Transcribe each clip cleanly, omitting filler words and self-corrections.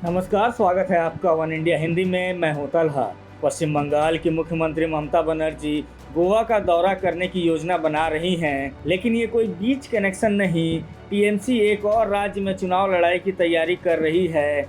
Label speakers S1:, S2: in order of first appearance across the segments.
S1: नमस्कार, स्वागत है आपका वन इंडिया हिंदी में। मैं हूं तलहा। पश्चिम बंगाल की मुख्यमंत्री ममता बनर्जी गोवा का दौरा करने की योजना बना रही हैं, लेकिन ये कोई बीच कनेक्शन नहीं। टीएमसी एक और राज्य में चुनाव लड़ाई की तैयारी कर रही है।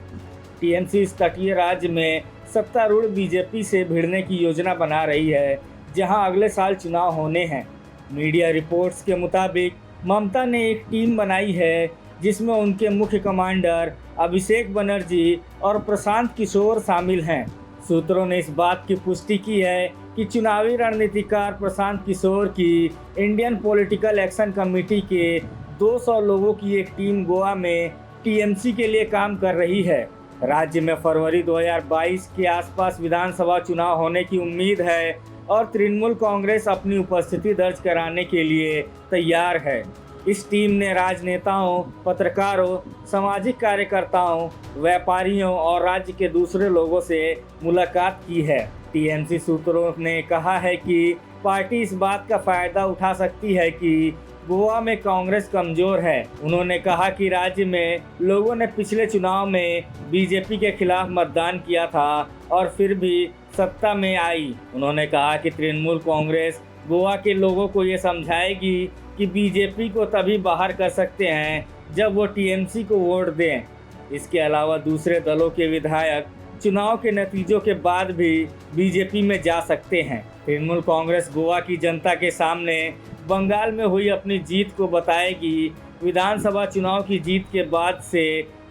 S1: टीएमसी इस तटीय राज्य में सत्तारूढ़ बीजेपी से भिड़ने की योजना बना रही है, जहां अगले साल चुनाव होने हैं। मीडिया रिपोर्ट्स के मुताबिक ममता ने एक टीम बनाई है, जिसमें उनके मुख्य कमांडर अभिषेक बनर्जी और प्रशांत किशोर शामिल हैं। सूत्रों ने इस बात की पुष्टि की है कि चुनावी रणनीतिकार प्रशांत किशोर की इंडियन पॉलिटिकल एक्शन कमेटी के 200 लोगों की एक टीम गोवा में टीएमसी के लिए काम कर रही है। राज्य में फरवरी 2022 के आसपास विधानसभा चुनाव होने की उम्मीद है और तृणमूल कांग्रेस अपनी उपस्थिति दर्ज कराने के लिए तैयार है। इस टीम ने राजनेताओं, पत्रकारों, सामाजिक कार्यकर्ताओं, व्यापारियों और राज्य के दूसरे लोगों से मुलाकात की है। टीएमसी सूत्रों ने कहा है कि पार्टी इस बात का फायदा उठा सकती है कि गोवा में कांग्रेस कमजोर है। उन्होंने कहा कि राज्य में लोगों ने पिछले चुनाव में बीजेपी के खिलाफ मतदान किया था और फिर भी सत्ता में आई। उन्होंने कहा कि तृणमूल कांग्रेस गोवा के लोगों को ये समझाएगी कि बीजेपी को तभी बाहर कर सकते हैं जब वो टीएमसी को वोट दें। इसके अलावा दूसरे दलों के विधायक चुनाव के नतीजों के बाद भी बीजेपी में जा सकते हैं। तृणमूल कांग्रेस गोवा की जनता के सामने बंगाल में हुई अपनी जीत को बताएगी। विधानसभा चुनाव की जीत के बाद से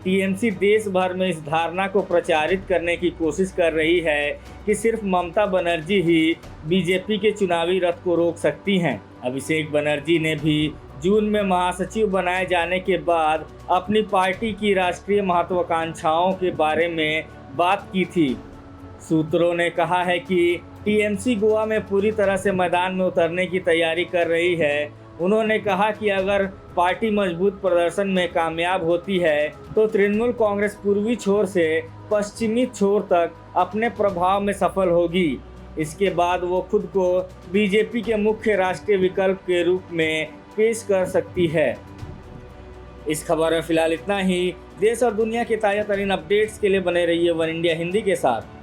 S1: टीएमसी देश भर में इस धारणा को प्रचारित करने की कोशिश कर रही है कि सिर्फ ममता बनर्जी ही बीजेपी के चुनावी रथ को रोक सकती हैं। अभिषेक बनर्जी ने भी जून में महासचिव बनाए जाने के बाद अपनी पार्टी की राष्ट्रीय महत्वाकांक्षाओं के बारे में बात की थी। सूत्रों ने कहा है कि टीएमसी गोवा में पूरी तरह से मैदान में उतरने की तैयारी कर रही है। उन्होंने कहा कि अगर पार्टी मजबूत प्रदर्शन में कामयाब होती है तो तृणमूल कांग्रेस पूर्वी छोर से पश्चिमी छोर तक अपने प्रभाव में सफल होगी। इसके बाद वो खुद को बीजेपी के मुख्य राष्ट्रीय विकल्प के रूप में पेश कर सकती है। इस खबर में फिलहाल इतना ही। देश और दुनिया के ताज़ा तरीन अपडेट्स के लिए बने रहिए वन इंडिया हिंदी के साथ।